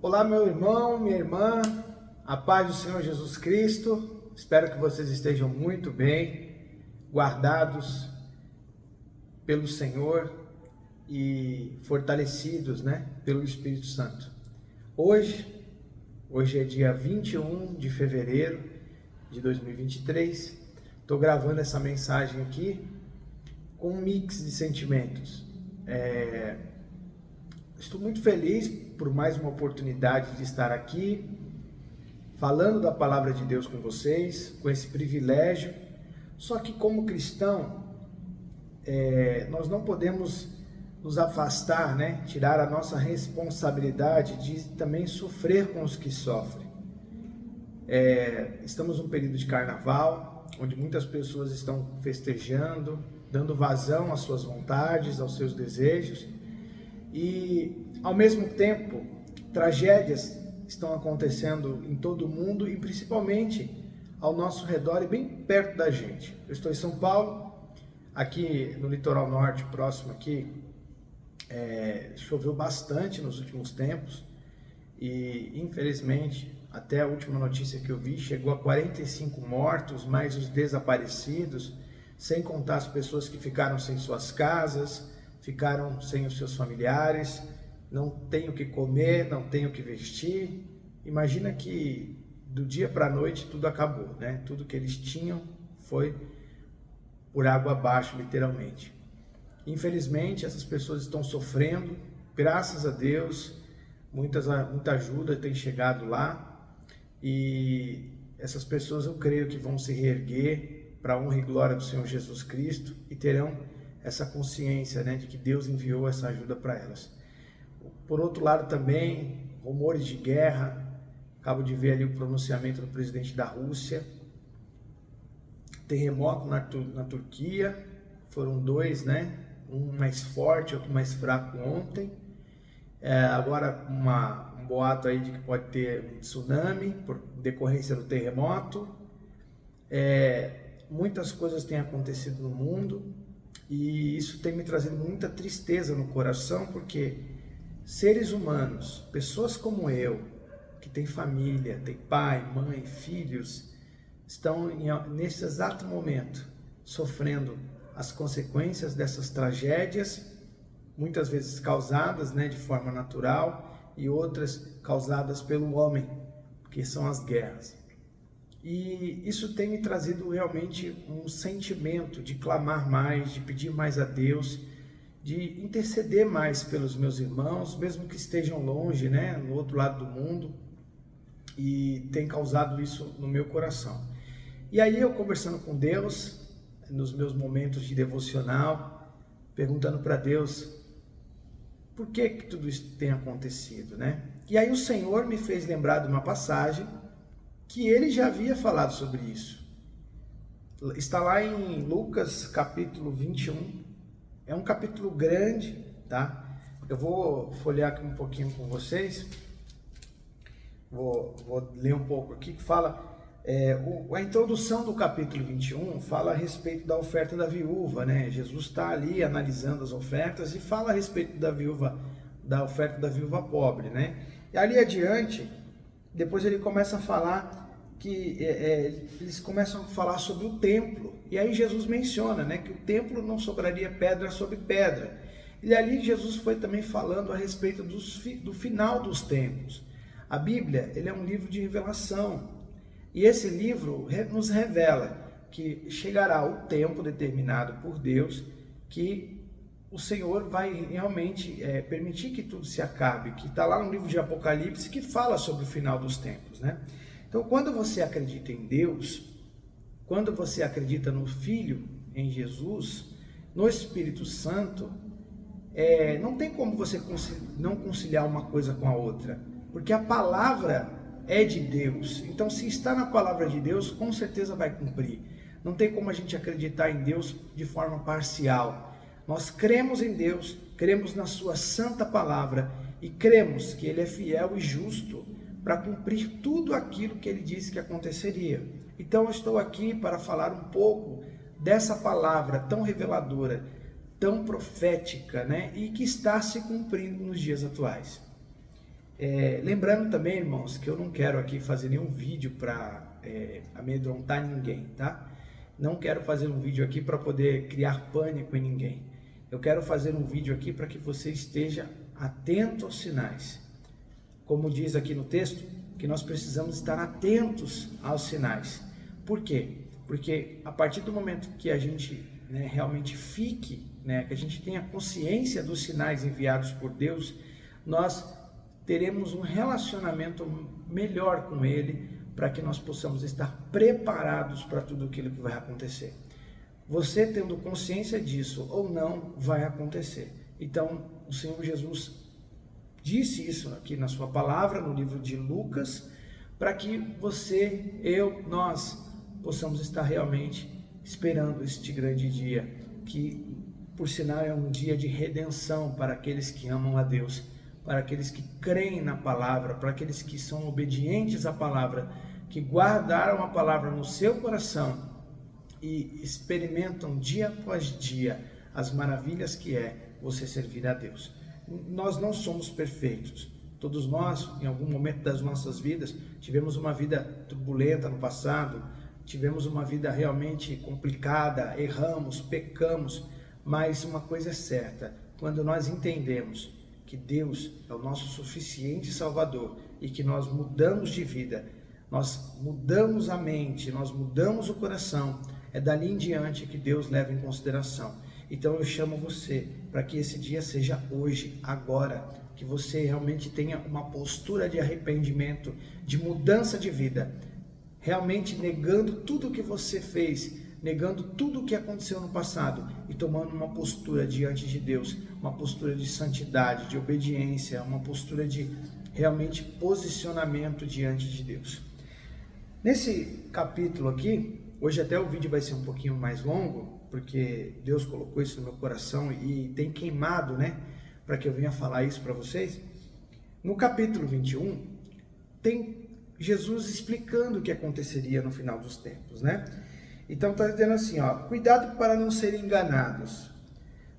Olá, meu irmão, minha irmã, a paz do Senhor Jesus Cristo. Espero que vocês estejam muito bem, guardados pelo Senhor e fortalecidos, pelo Espírito Santo. Hoje é dia 21 de fevereiro de 2023. Estou gravando essa mensagem aqui com um mix de sentimentos. Estou muito feliz por mais uma oportunidade de estar aqui, falando da palavra de Deus com vocês, com esse privilégio. Só que como cristão, nós não podemos nos afastar, tirar a nossa responsabilidade de também sofrer com os que sofrem. Estamos num período de carnaval, onde muitas pessoas estão festejando, dando vazão às suas vontades, aos seus desejos, e ao mesmo tempo tragédias estão acontecendo em todo o mundo e principalmente ao nosso redor e bem perto da gente. Eu estou em São Paulo, aqui no litoral norte, próximo aqui, choveu bastante nos últimos tempos e infelizmente, até a última notícia que eu vi, chegou a 45 mortos, mais os desaparecidos, sem contar as pessoas que ficaram sem suas casas, ficaram sem os seus familiares, não tem o que comer, não tem o que vestir. Imagina que do dia para a noite tudo acabou, Tudo que eles tinham foi por água abaixo, literalmente. Infelizmente, essas pessoas estão sofrendo. Graças a Deus, muita ajuda tem chegado lá. E essas pessoas, eu creio que vão se reerguer para a honra e glória do Senhor Jesus Cristo e terão essa consciência, de que Deus enviou essa ajuda para elas. Por outro lado também, rumores de guerra. Acabo de ver ali o pronunciamento do presidente da Rússia. Terremoto na Turquia, foram dois, um mais forte, outro mais fraco ontem. Agora um boato aí de que pode ter um tsunami por decorrência do terremoto. Muitas coisas têm acontecido no mundo e isso tem me trazido muita tristeza no coração, porque seres humanos, pessoas como eu, que tem família, tem pai, mãe, filhos, estão nesse exato momento sofrendo as consequências dessas tragédias, muitas vezes causadas de forma natural e outras causadas pelo homem, que são as guerras. E isso tem me trazido realmente um sentimento de clamar mais, de pedir mais a Deus, de interceder mais pelos meus irmãos, mesmo que estejam longe, no outro lado do mundo, e tem causado isso no meu coração. E aí eu conversando com Deus, nos meus momentos de devocional, perguntando para Deus por que tudo isso tem acontecido, E aí o Senhor me fez lembrar de uma passagem que ele já havia falado sobre isso. Está lá em Lucas capítulo 21, é um capítulo grande, Eu vou folhear aqui um pouquinho com vocês, vou ler um pouco aqui, que fala... a introdução do capítulo 21 fala a respeito da oferta da viúva, Jesus está ali analisando as ofertas e fala a respeito da oferta da viúva pobre, E ali adiante, depois ele começa a falar que eles começam a falar sobre o templo, e aí Jesus menciona, que o templo não sobraria pedra sobre pedra. E ali Jesus foi também falando a respeito do final dos tempos. A Bíblia, ele é um livro de revelação. E esse livro nos revela que chegará o tempo determinado por Deus, que o Senhor vai realmente permitir que tudo se acabe, que está lá no livro de Apocalipse, que fala sobre o final dos tempos, Então, quando você acredita em Deus, quando você acredita no Filho, em Jesus, no Espírito Santo, não tem como você não conciliar uma coisa com a outra, porque a palavra é de Deus. Então, se está na palavra de Deus, com certeza vai cumprir. Não tem como a gente acreditar em Deus de forma parcial. Nós cremos em Deus, cremos na sua santa palavra e cremos que Ele é fiel e justo para cumprir tudo aquilo que Ele disse que aconteceria. Então, eu estou aqui para falar um pouco dessa palavra tão reveladora, tão profética, e que está se cumprindo nos dias atuais. Lembrando também, irmãos, que eu não quero aqui fazer nenhum vídeo para amedrontar ninguém, tá? Não quero fazer um vídeo aqui para poder criar pânico em ninguém. Eu quero fazer um vídeo aqui para que você esteja atento aos sinais. Como diz aqui no texto, que nós precisamos estar atentos aos sinais. Por quê? Porque a partir do momento que a gente realmente fique, que a gente tenha consciência dos sinais enviados por Deus, nós teremos um relacionamento melhor com Ele, para que nós possamos estar preparados para tudo aquilo que vai acontecer. Você tendo consciência disso ou não, vai acontecer. Então, o Senhor Jesus disse isso aqui na sua palavra, no livro de Lucas, para que você, eu, nós possamos estar realmente esperando este grande dia, que por sinal é um dia de redenção para aqueles que amam a Deus, para aqueles que creem na palavra, para aqueles que são obedientes à palavra, que guardaram a palavra no seu coração e experimentam dia após dia as maravilhas que é você servir a Deus. Nós não somos perfeitos. Todos nós, em algum momento das nossas vidas, tivemos uma vida turbulenta no passado, tivemos uma vida realmente complicada, erramos, pecamos, mas uma coisa é certa, quando nós entendemos que Deus é o nosso suficiente Salvador e que nós mudamos de vida, nós mudamos a mente, nós mudamos o coração, é dali em diante que Deus leva em consideração. Então eu chamo você para que esse dia seja hoje, agora, que você realmente tenha uma postura de arrependimento, de mudança de vida, realmente negando tudo o que você fez, negando tudo o que aconteceu no passado e tomando uma postura diante de Deus, uma postura de santidade, de obediência, uma postura de realmente posicionamento diante de Deus. Nesse capítulo aqui, hoje até o vídeo vai ser um pouquinho mais longo, porque Deus colocou isso no meu coração e tem queimado, para que eu venha falar isso para vocês. No capítulo 21, tem Jesus explicando o que aconteceria no final dos tempos, Então está dizendo assim, cuidado para não serem enganados,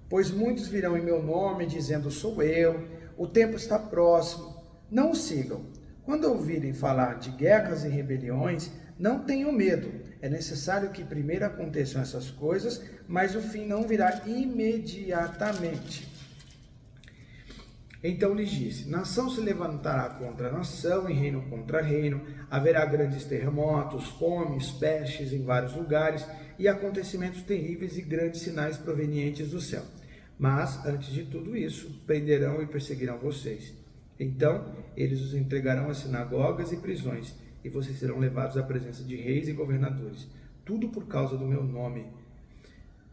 pois muitos virão em meu nome dizendo sou eu, o tempo está próximo, não o sigam. Quando ouvirem falar de guerras e rebeliões, não tenham medo, é necessário que primeiro aconteçam essas coisas, mas o fim não virá imediatamente. Então lhes disse, nação se levantará contra nação e reino contra reino, haverá grandes terremotos, fomes, pestes em vários lugares e acontecimentos terríveis e grandes sinais provenientes do céu. Mas, antes de tudo isso, prenderão e perseguirão vocês. Então, eles os entregarão às sinagogas e prisões, e vocês serão levados à presença de reis e governadores, tudo por causa do meu nome.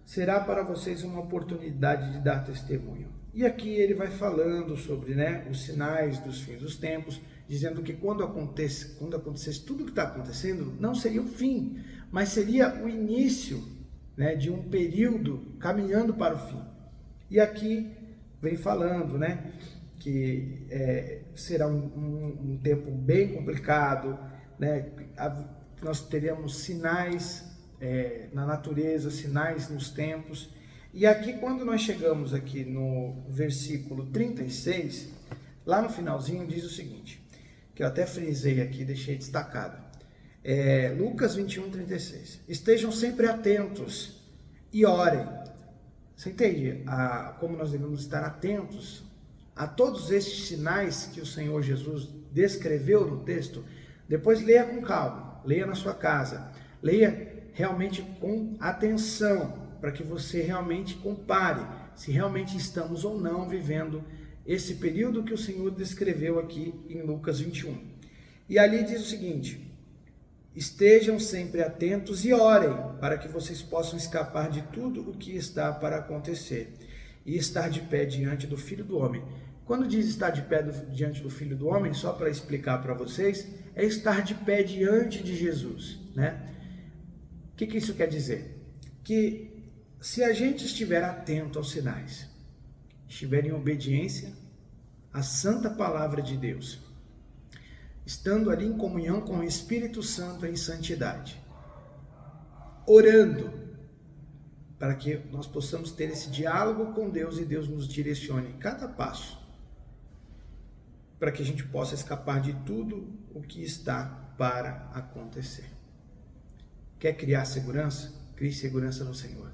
Será para vocês uma oportunidade de dar testemunho. E aqui ele vai falando sobre os sinais dos fins dos tempos, dizendo que quando acontecesse tudo o que está acontecendo, não seria o fim, mas seria o início de um período caminhando para o fim. E aqui vem falando que será um tempo bem complicado, nós teremos sinais na natureza, sinais nos tempos. E aqui, quando nós chegamos aqui no versículo 36, lá no finalzinho diz o seguinte, que eu até frisei aqui, deixei destacado. Lucas 21, 36. Estejam sempre atentos e orem. Você entende como nós devemos estar atentos a todos estes sinais que o Senhor Jesus descreveu no texto? Depois leia com calma, leia na sua casa, leia realmente com atenção, para que você realmente compare se realmente estamos ou não vivendo esse período que o Senhor descreveu aqui em Lucas 21. E ali diz o seguinte, estejam sempre atentos e orem, para que vocês possam escapar de tudo o que está para acontecer e estar de pé diante do Filho do Homem. Quando diz estar de pé diante do Filho do Homem, só para explicar para vocês, é estar de pé diante de Jesus, O que isso quer dizer? Que se a gente estiver atento aos sinais, estiver em obediência à santa palavra de Deus, estando ali em comunhão com o Espírito Santo em santidade, orando, para que nós possamos ter esse diálogo com Deus e Deus nos direcione em cada passo. para que a gente possa escapar de tudo o que está para acontecer. Quer criar segurança? Crie segurança no Senhor.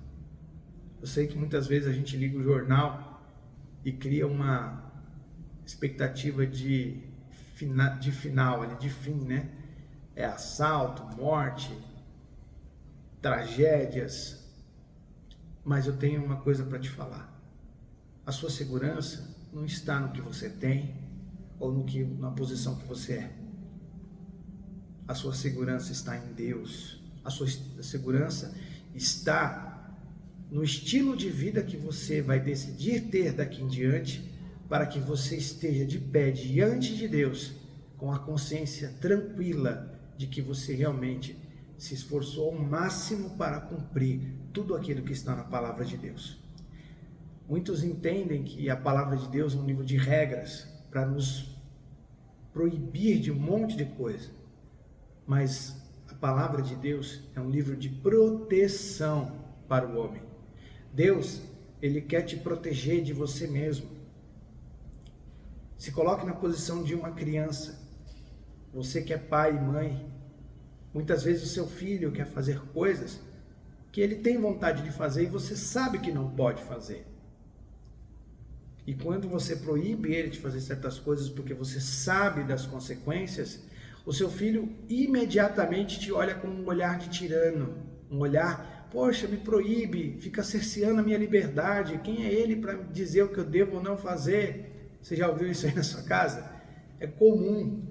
Eu sei que muitas vezes a gente liga o jornal e cria uma expectativa de final, de fim, né? É assalto, morte, tragédias. Mas eu tenho uma coisa para te falar. A sua segurança não está no que você tem ou na posição que você é. A sua segurança está em Deus. A sua segurança está no estilo de vida que você vai decidir ter daqui em diante, para que você esteja de pé diante de Deus, com a consciência tranquila de que você realmente se esforçou ao máximo para cumprir tudo aquilo que está na palavra de Deus. Muitos entendem que a palavra de Deus é um livro de regras para nos proibir de um monte de coisa, mas a palavra de Deus é um livro de proteção para o homem. Deus, Ele quer te proteger de você mesmo. Se coloque na posição de uma criança. Você que é pai e mãe, muitas vezes o seu filho quer fazer coisas que ele tem vontade de fazer e você sabe que não pode fazer. E quando você proíbe ele de fazer certas coisas porque você sabe das consequências, o seu filho imediatamente te olha com um olhar de tirano, um olhar, poxa, me proíbe, fica cerceando a minha liberdade, quem é ele para dizer o que eu devo ou não fazer? Você já ouviu isso aí na sua casa? É comum,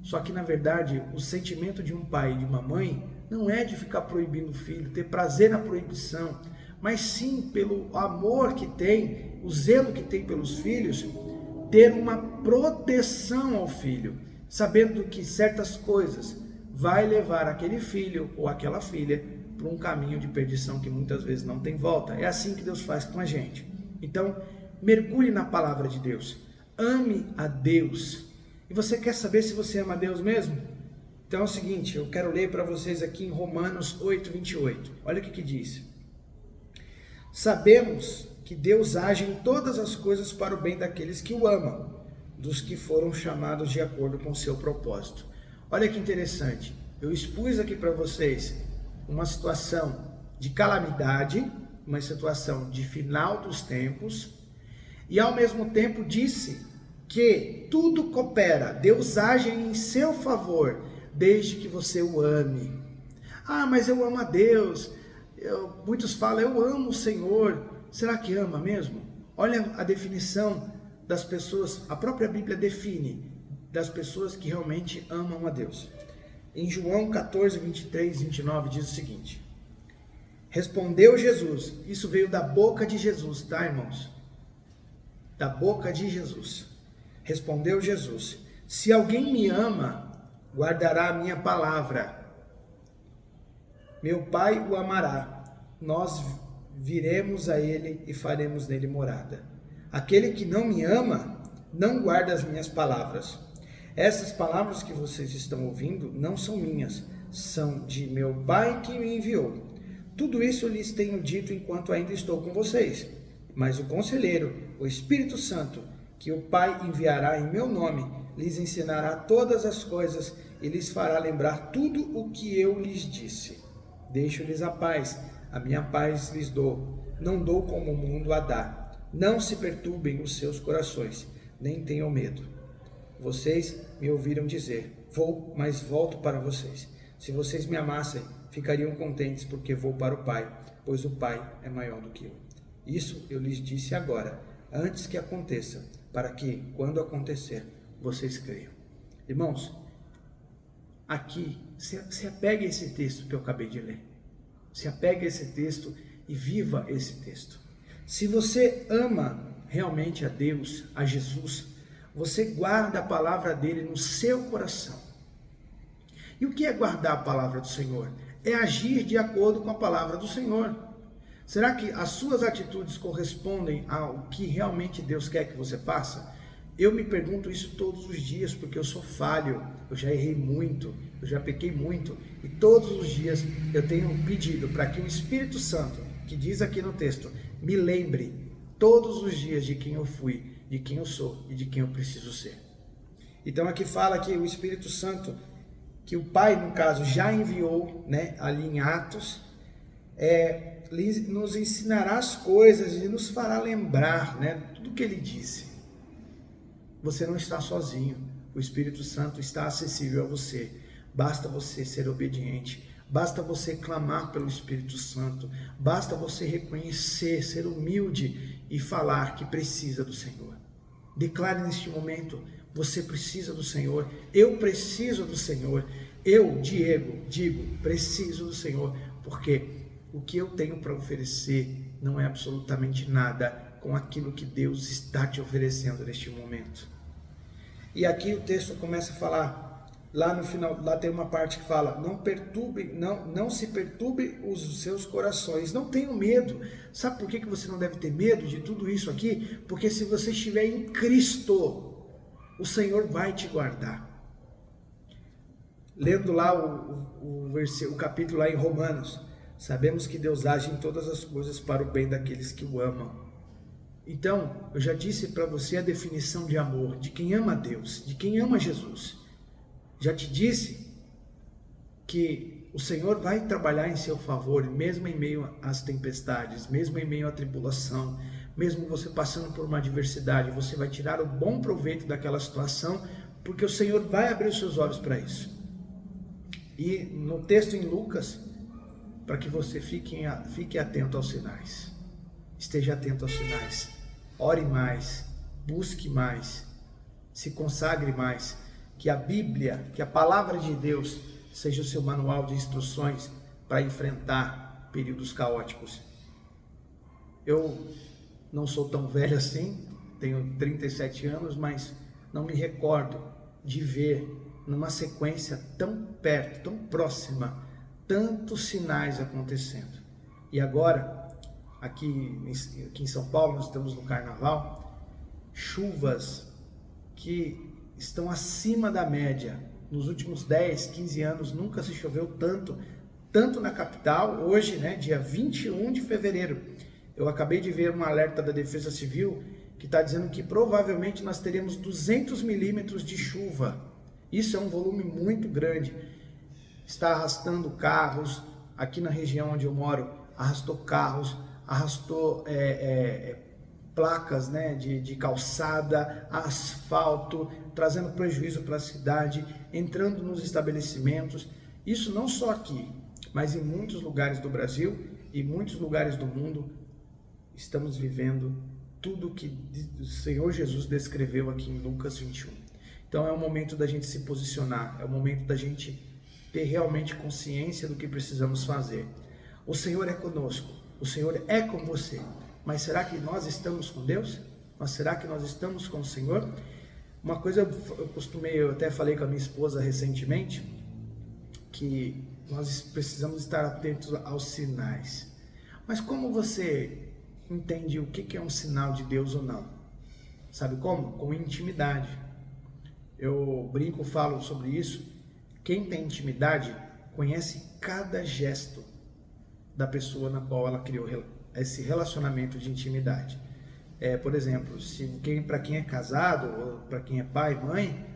só que na verdade o sentimento de um pai e de uma mãe não é de ficar proibindo o filho, ter prazer na proibição, mas sim pelo amor que tem, o zelo que tem pelos filhos, ter uma proteção ao filho, sabendo que certas coisas vai levar aquele filho ou aquela filha para um caminho de perdição que muitas vezes não tem volta. É assim que Deus faz com a gente. Então, mergulhe na palavra de Deus, ame a Deus. E você quer saber se você ama a Deus mesmo? Então é o seguinte, eu quero ler para vocês aqui em Romanos 8:28. Olha o que diz. Sabemos que Deus age em todas as coisas para o bem daqueles que o amam, dos que foram chamados de acordo com o seu propósito. Olha que interessante, eu expus aqui para vocês uma situação de calamidade, uma situação de final dos tempos, e ao mesmo tempo disse que tudo coopera, Deus age em seu favor, desde que você o ame. Ah, mas eu amo a Deus. Muitos falam, eu amo o Senhor. Será que ama mesmo? Olha a definição das pessoas, a própria Bíblia define das pessoas que realmente amam a Deus. Em João 14, 23, 29 diz o seguinte: respondeu Jesus, isso veio da boca de Jesus, tá, irmãos? Da boca de Jesus. Respondeu Jesus, se alguém me ama, guardará a minha palavra. Meu Pai o amará. Nós viremos a ele e faremos nele morada. Aquele que não me ama, não guarda as minhas palavras. Essas palavras que vocês estão ouvindo não são minhas, são de meu Pai que me enviou. Tudo isso lhes tenho dito enquanto ainda estou com vocês. Mas o Conselheiro, o Espírito Santo, que o Pai enviará em meu nome, lhes ensinará todas as coisas e lhes fará lembrar tudo o que eu lhes disse. Deixo-lhes a paz, a minha paz lhes dou. Não dou como o mundo a dá. Não se perturbem os seus corações, nem tenham medo. Vocês me ouviram dizer, vou, mas volto para vocês. Se vocês me amassem, ficariam contentes porque vou para o Pai, pois o Pai é maior do que eu. Isso eu lhes disse agora, antes que aconteça, para que, quando acontecer, vocês creiam. Irmãos, aqui, se apegue a esse texto que eu acabei de ler. Se apegue a esse texto e viva esse texto. Se você ama realmente a Deus, a Jesus, você guarda a palavra dele no seu coração. E o que é guardar a palavra do Senhor? É agir de acordo com a palavra do Senhor. Será que as suas atitudes correspondem ao que realmente Deus quer que você faça? Eu me pergunto isso todos os dias, porque eu sou falho, eu já errei muito, eu já pequei muito, e todos os dias eu tenho pedido para que o Espírito Santo, que diz aqui no texto, me lembre todos os dias de quem eu fui, de quem eu sou e de quem eu preciso ser. Então aqui fala que o Espírito Santo, que o Pai, no caso, já enviou, né, ali em Atos, nos ensinará as coisas e nos fará lembrar, né, tudo que ele disse. Você não está sozinho, o Espírito Santo está acessível a você, basta você ser obediente, basta você clamar pelo Espírito Santo, basta você reconhecer, ser humilde e falar que precisa do Senhor. Declare neste momento: você precisa do Senhor, eu preciso do Senhor, eu, Diego, digo, preciso do Senhor, porque o que eu tenho para oferecer não é absolutamente nada com aquilo que Deus está te oferecendo neste momento. E aqui o texto começa a falar, lá no final, lá tem uma parte que fala: não se perturbe os seus corações, não tenham medo. Sabe por que você não deve ter medo de tudo isso aqui? Porque se você estiver em Cristo, o Senhor vai te guardar. Lendo lá o capítulo lá em Romanos, sabemos que Deus age em todas as coisas para o bem daqueles que o amam. Então, eu já disse para você a definição de amor, de quem ama Deus, de quem ama Jesus. Já te disse que o Senhor vai trabalhar em seu favor, mesmo em meio às tempestades, mesmo em meio à tribulação, mesmo você passando por uma adversidade, você vai tirar o bom proveito daquela situação, porque o Senhor vai abrir os seus olhos para isso. E no texto em Lucas, para que você fique atento aos sinais, esteja atento aos sinais, ore mais, busque mais, se consagre mais, que a Bíblia, que a palavra de Deus seja o seu manual de instruções para enfrentar períodos caóticos. Eu não sou tão velho assim, tenho 37 anos, mas não me recordo de ver numa sequência tão perto, tão próxima, tantos sinais acontecendo. E agora, aqui em São Paulo, nós estamos no Carnaval, chuvas que estão acima da média. Nos últimos 10, 15 anos nunca se choveu tanto na capital. Hoje, né, dia 21 de fevereiro, eu acabei de ver um alerta da Defesa Civil que está dizendo que provavelmente nós teremos 200 milímetros de chuva. Isso é um volume muito grande. Está arrastando carros, aqui na região onde eu moro, arrastou carros, arrastou placas, né, de calçada, asfalto, trazendo prejuízo para a cidade, entrando nos estabelecimentos. Isso não só aqui, mas em muitos lugares do Brasil e muitos lugares do mundo. Estamos vivendo tudo que o Senhor Jesus descreveu aqui em Lucas 21. Então é o momento da gente se posicionar, é o momento da gente ter realmente consciência do que precisamos fazer. O Senhor é conosco, o Senhor é com você, mas será que nós estamos com Deus? Mas será que nós estamos com o Senhor? Uma coisa eu até falei com a minha esposa recentemente, que nós precisamos estar atentos aos sinais. Mas como você entende o que é um sinal de Deus ou não? Sabe como? Com intimidade. Eu falo sobre isso. Quem tem intimidade conhece cada gesto da pessoa na qual ela criou esse relacionamento de intimidade. Por exemplo, para quem é casado, ou para quem é pai, mãe,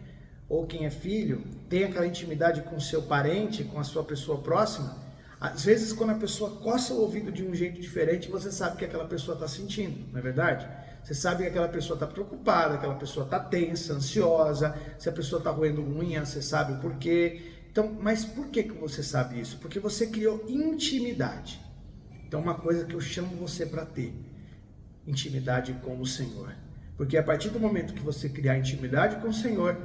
ou quem é filho, tem aquela intimidade com o seu parente, com a sua pessoa próxima. Às vezes, quando a pessoa coça o ouvido de um jeito diferente, você sabe que aquela pessoa está sentindo, não é verdade? Você sabe que aquela pessoa está preocupada, aquela pessoa está tensa, ansiosa, se a pessoa está roendo unha, você sabe o porquê. Então, mas por que você sabe isso? Porque você criou intimidade. Então, uma coisa que eu chamo você para ter, intimidade com o Senhor. Porque a partir do momento que você criar intimidade com o Senhor,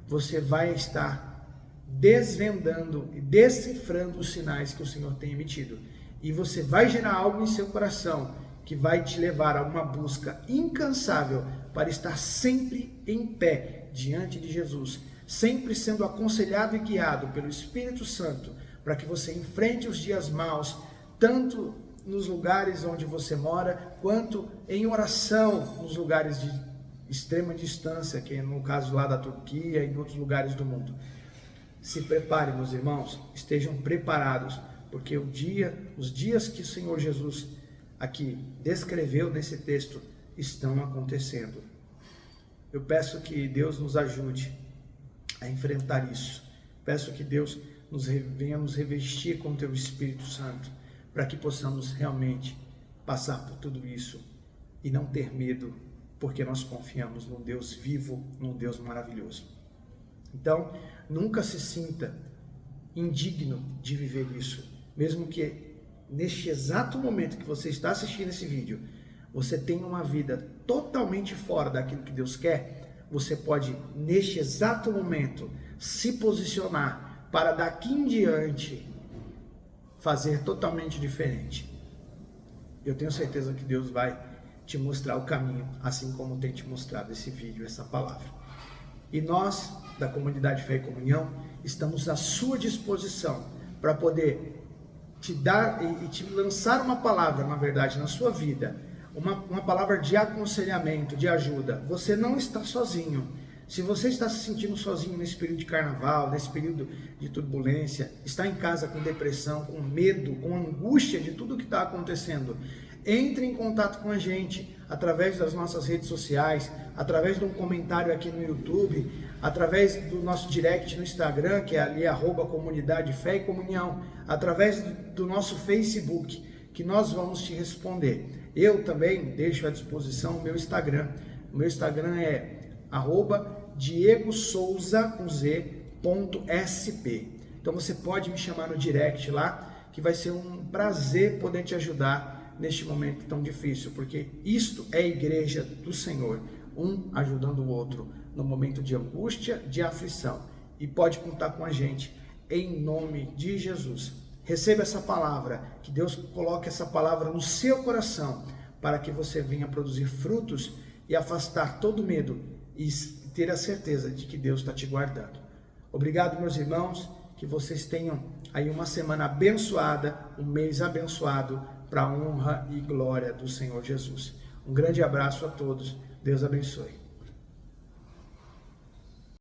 você vai estar desvendando e decifrando os sinais que o Senhor tem emitido. E você vai gerar algo em seu coração que vai te levar a uma busca incansável para estar sempre em pé diante de Jesus, sempre sendo aconselhado e guiado pelo Espírito Santo, para que você enfrente os dias maus, tanto nos lugares onde você mora, quanto em oração nos lugares de extrema distância, que é no caso lá da Turquia e em outros lugares do mundo. Se preparem, meus irmãos, estejam preparados, porque os dias que o Senhor Jesus aqui descreveu nesse texto estão acontecendo. Eu peço que Deus nos ajude a enfrentar isso. Peço que Deus venha nos revestir com o Teu Espírito Santo, para que possamos realmente passar por tudo isso e não ter medo, porque nós confiamos num Deus vivo, num Deus maravilhoso. Então, nunca se sinta indigno de viver isso, mesmo que neste exato momento que você está assistindo esse vídeo, você tenha uma vida totalmente fora daquilo que Deus quer. Você pode, neste exato momento, se posicionar para daqui em diante fazer totalmente diferente. Eu tenho certeza que Deus vai te mostrar o caminho, assim como tem te mostrado esse vídeo, essa palavra. E nós, da Comunidade Fé e Comunhão, estamos à sua disposição para poder te dar e te lançar uma palavra, na verdade, na sua vida, uma palavra de aconselhamento, de ajuda. Você não está sozinho. Se você está se sentindo sozinho nesse período de carnaval, nesse período de turbulência, está em casa com depressão, com medo, com angústia de tudo que está acontecendo, entre em contato com a gente através das nossas redes sociais, através de um comentário aqui no YouTube, através do nosso direct no Instagram, que é ali @Comunidade Fé e Comunhão, através do nosso Facebook, que nós vamos te responder. Eu também deixo à disposição o meu Instagram. O meu Instagram é @DiegoSouza.sp. Então você pode me chamar no direct lá, que vai ser um prazer poder te ajudar neste momento tão difícil, porque isto é a igreja do Senhor, um ajudando o outro no momento de angústia, de aflição. E pode contar com a gente, em nome de Jesus. Receba essa palavra, que Deus coloque essa palavra no seu coração, para que você venha produzir frutos e afastar todo medo e ter a certeza de que Deus está te guardando. Obrigado, meus irmãos, que vocês tenham aí uma semana abençoada, um mês abençoado, para a honra e glória do Senhor Jesus. Um grande abraço a todos, Deus abençoe.